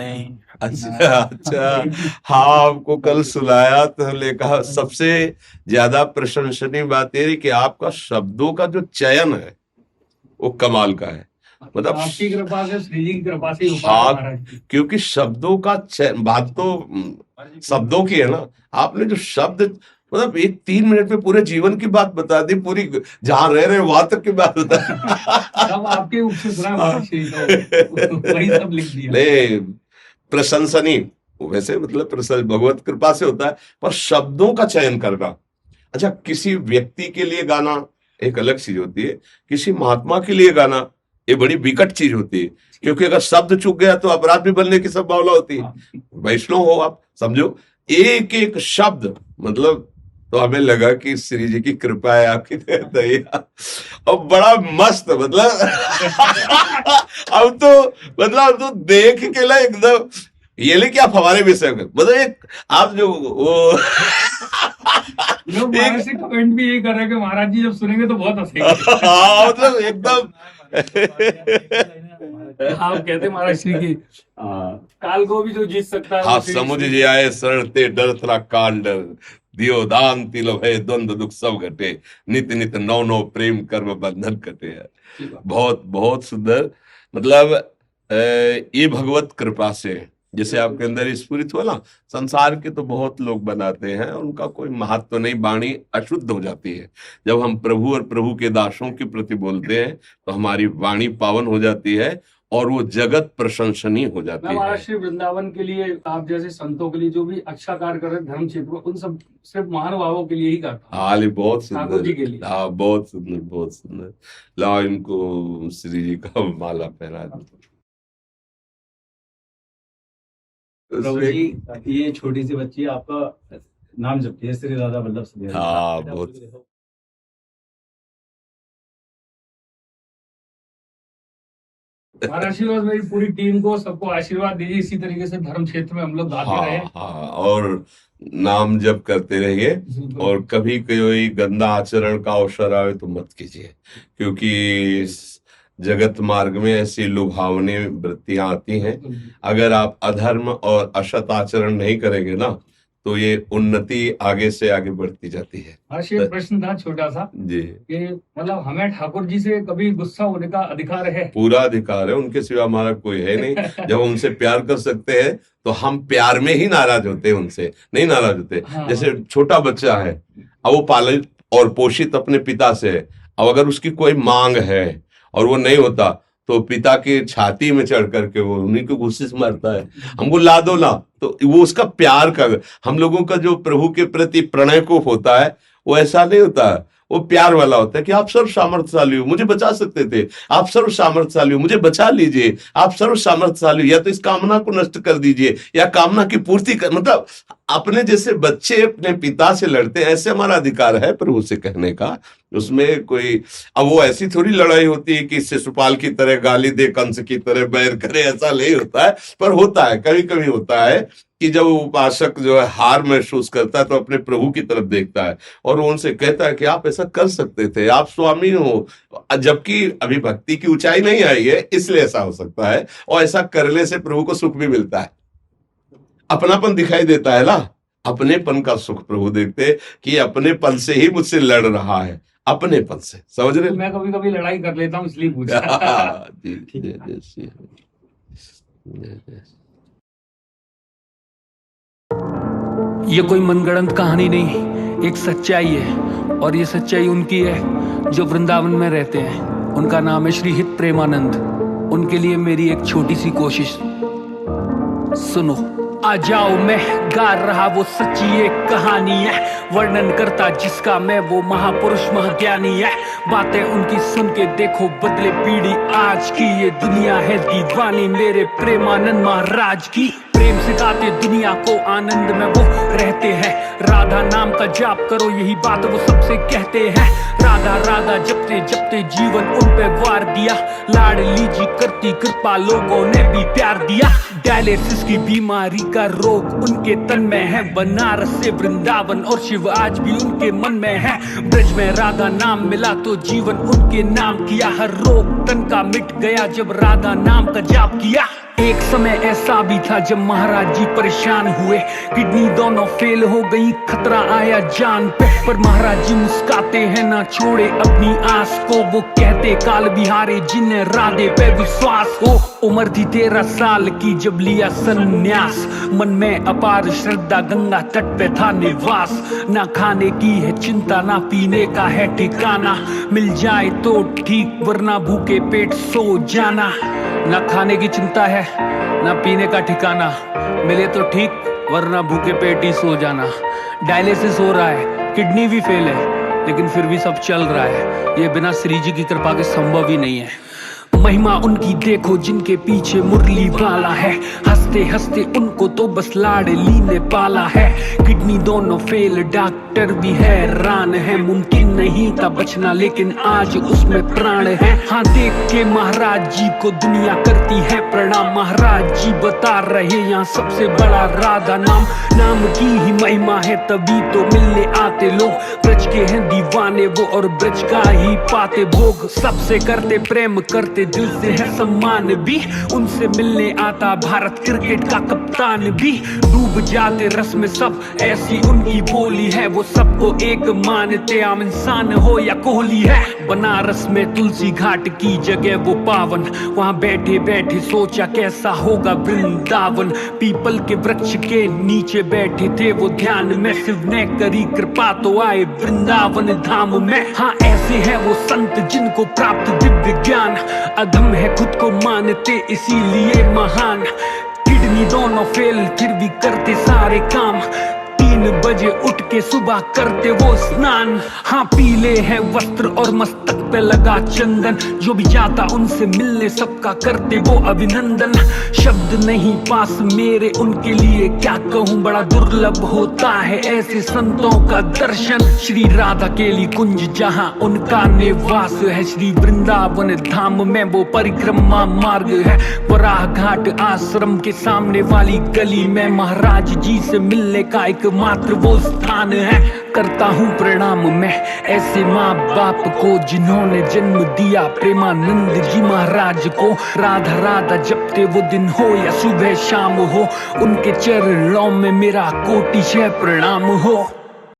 नहीं। अच्छा अच्छा। हाँ, आपको कल सुनाया तो हमने कहा सबसे ज्यादा प्रशंसनीय बात ये है कि आपका शब्दों का जो चयन है वो कमाल का है। मतलब आपकी कृपा से, श्री जी की कृपा से ही हो पा रहा है हाँ, महाराज जी। क्योंकि शब्दों का बात तो शब्दों की है ना। आपने जो शब्द मतलब एक 3 मिनट में पूरे जीवन की बात बता दी, पूरी जहां रह रहे हैं वहां तक की बात बता सब आपके मुख से सुना महाराज जी, तो वही सब लिख दिया। नहीं, प्रशंसनीय वैसे मतलब भगवत कृपा से होता है, पर शब्दों का चयन करना। अच्छा, किसी व्यक्ति के लिए गाना एक अलग चीज होती है, किसी महात्मा के लिए गाना ये बड़ी विकट चीज होती है, क्योंकि अगर शब्द चूक गया तो अपराध भी बनने की संभावना होती है। वैष्णव हो आप, समझो एक एक शब्द मतलब, तो हमें लगा कि श्री जी की कृपा है, आपकी दया, और बड़ा मस्त मतलब अब तो देख के ना एकदम ये ले कि आप हमारे विषय में मतलब एक आप जो वो लोग महाराज से कमेंट भी यही कर रहे हैं कि महाराज जी जब सुनेंगे तो बहुत हंसेंगे। हाँ, मतलब एकदम आप कहते महाराज श्री की काल को भी जो जीत सकता है हाँ, वो श्री- समुझ जे आए सरते डर थरा काल डर, दियो दान तिलो है द्वंद दुख सब घटे, नित नित नौ नौ प्रेम कर्म बंधन कटे है। बहुत बहुत सुंदर। मतलब ये भगवत कृपा से जैसे आपके अंदर स्फुरित हुआ ना, संसार के तो बहुत लोग बनाते हैं, उनका कोई महत्व नहीं, वाणी अशुद्ध हो जाती है। जब हम प्रभु और प्रभु के दासों के प्रति बोलते हैं तो हमारी वाणी पावन हो जाती है और वो जगत प्रशंसनीय हो जाती मैं है। महाराज श्री वृंदावन के लिए, आप जैसे संतों के लिए जो भी अच्छा कार्य कर रहे हैं धर्म क्षेत्र में, उन सब सिर्फ महानुभावों के लिए ही करता हूं। हाल बहुत ठाकुर जी के सुंदर, लिए। हाँ बहुत सुंदर, बहुत सुंदर। लाओ इनको श्री जी का माला पहना दो। प्रभु जी, ये छोटी सी बच्ची आपका नाम जपती है, श्री राधा वल्लभ सुधीर। हाँ, बहुत महाराज आशीर्वाद मेरी पूरी टीम को, सबको आशीर्वाद दीजिए, इसी तरीके से धर्म क्षेत्र में हम लोग गाते रहे। हाँ हाँ, और नाम जप करते रहिए, और कभी कोई गंदा आचरण का अवसर आवे तो मत कीजिए, क्योंकि इस जगत मार्ग में ऐसी लुभावनी वृत्तियां आती हैं। अगर आप अधर्म और असत आचरण नहीं करेंगे ना तो ये उन्नति आगे से आगे बढ़ती जाती है। हर्ष, एक प्रश्न था छोटा सा जी, कि मतलब हमें ठाकुर जी से कभी गुस्सा होने का अधिकार है? पूरा अधिकार है, उनके सिवा हमारा कोई है नहीं। जब उनसे प्यार कर सकते हैं तो हम प्यार में ही नाराज होते हैं, उनसे नहीं नाराज होते। हाँ। जैसे छोटा बच्चा है, अब वो पालित और पोषित अपने पिता से है, अब अगर उसकी कोई मांग है और वो नहीं होता तो पिता के छाती में चढ़ करके वो उन्हीं को गुस्से से मारता है, हमको ला दो ना, तो वो उसका प्यार का। हम लोगों का जो प्रभु के प्रति प्रणय को होता है वो ऐसा नहीं होता है, वो प्यार वाला होता है कि आप सर्व सामर्थ्यशाली हो, मुझे बचा सकते थे, आप सर्व सामर्थ्यशाली हो, मुझे बचा लीजिए, आप सर्व सामर्थ्यशाली हो, या तो इस कामना को नष्ट कर दीजिए या कामना की पूर्ति कर। मतलब अपने जैसे बच्चे अपने पिता से लड़ते हैं, ऐसे हमारा अधिकार है प्रभु से कहने का। उसमें कोई अब वो ऐसी थोड़ी लड़ाई होती है कि शिशुपाल की तरह गाली दे, कंस की तरह बैर करे, ऐसा नहीं होता है। पर होता है, कभी कभी होता है कि जब उपासक जो है हार महसूस करता है तो अपने प्रभु की तरफ देखता है और वो उनसे कहता है कि आप ऐसा कर सकते थे, आप स्वामी हो, जबकि अभी भक्ति की ऊंचाई नहीं आई है, इसलिए ऐसा हो सकता है। और ऐसा करने से प्रभु को सुख भी मिलता है, अपनापन दिखाई देता है ना, अपनेपन का सुख प्रभु देखते कि अपनेपन से ही मुझसे लड़ रहा है, अपनेपन से, समझ रहे? मैं कभी कभी लड़ाई कर लेता हूँ, इसलिए पूछा। जी, जी, जी, जी, जी। ये कोई मनगढ़ंत कहानी नहीं, एक सच्चाई है, और ये सच्चाई उनकी है जो वृंदावन में रहते हैं। उनका नाम है श्री हित प्रेमानंद। उनके लिए मेरी एक छोटी सी कोशिश सुनो। आ जाओ, मैं गा रहा वो सच्ची एक कहानी है, वर्णन करता जिसका मैं वो महापुरुष महाज्ञानी है। बातें उनकी सुन के देखो बदले पीढ़ी आज की, ये दुनिया है दीवानी मेरे प्रेमानंद महाराज की। प्रेम सिखाते दुनिया को, आनंद में वो रहते हैं। राधा नाम का जाप करो, यही बात वो सबसे कहते हैं। राधा राधा जपते जपते जीवन उन पे वार दिया, लाडली जी करती कृपा लोगों ने भी प्यार दिया। डायलिसिस की बीमारी का रोग उनके तन में है, बनारस से वृंदावन और शिव आज भी उनके मन में है। ब्रज में राधा नाम मिला तो जीवन उनके नाम किया, हर रोग तन का मिट गया जब राधा नाम का जाप किया। एक समय ऐसा भी था जब महाराज जी परेशान हुए, किडनी दोनों फेल हो गई, खतरा आया जान पे। पर महाराज जी मुस्काते हैं, ना छोड़े अपनी आस को। वो कहते काल बिहारे जिन्हें राधे पे विश्वास हो। उम्र थी 13 साल की जब लिया संन्यास, मन में अपार श्रद्धा, गंगा तट पे था निवास। ना खाने की है चिंता, ना पीने का है ठिकाना, मिल जाए तो ठीक वरना भूखे पेट सो जाना। ना खाने की चिंता है, ना पीने का ठिकाना, मिले तो ठीक वरना भूखे पेट ही सो जाना। डायलिसिस हो रहा है, किडनी भी फेल है, लेकिन फिर भी सब चल रहा है। ये बिना श्री जी की कृपा के संभव ही नहीं है। महिमा उनकी देखो जिनके पीछे मुरली वाला है, हंसते हंसते उनको तो बस लाडली ने पाला है। किडनी दोनों फेल, डॉक्टर भी हैरान है, मुमकिन नहीं था बचना लेकिन आज उसमें प्राण है। हाँ देख के महाराज जी को दुनिया करती है प्रणाम, महाराज जी बता रहे यहाँ सबसे बड़ा राधा नाम। नाम की ही महिमा है तभी तो मिलने आते लोग, ब्रज के हैं दीवाने वो और ब्रज का ही पाते भोग। सबसे करते प्रेम, करते दिल से है सम्मान भी, उनसे मिलने आता भारत क्रिकेट का कप्तान भी। डूब जाते रस में सब, ऐसी उनकी बोली है, वो सबको एक मानते, आम इंसान हो या कोहली है। बनारस में तुलसी घाट की जगह वो पावन, वहाँ बैठे बैठे सोचा कैसा होगा वृंदावन। पीपल के वृक्ष के नीचे बैठे थे वो ध्यान में, शिव ने करी कृपा तो आए वृंदावन धाम में। हाँ ऐसे है वो संत जिनको प्राप्त दिव्य ज्ञान, अधम है खुद को मानते इसीलिए महान। किडनी दोनों फेल फिर भी करते सारे काम, 3 बजे उठ के सुबह करते वो स्नान। हाँ पीले हैं वस्त्र और मस्तक पे लगा चंदन, जो भी जाता उनसे मिलने सबका करते वो अभिनंदन। शब्द नहीं पास मेरे उनके लिए क्या कहूँ, बड़ा दुर्लभ होता है ऐसे संतों का दर्शन। श्री राधा केली कुंज जहाँ उनका निवास है, श्री वृंदावन धाम में वो परिक्रमा मार्ग है। वराह घाट आश्रम के सामने वाली गली में महाराज जी से मिलने का एक मात्र वो स्थान है। करता हूँ प्रणाम मैं ऐसे माँ बाप को जिन्होंने जन्म दिया प्रेमानंद जी महाराज को। राधा राधा जपते वो दिन हो या सुबह शाम हो, उनके चरणों में मेरा कोटि शह प्रणाम हो।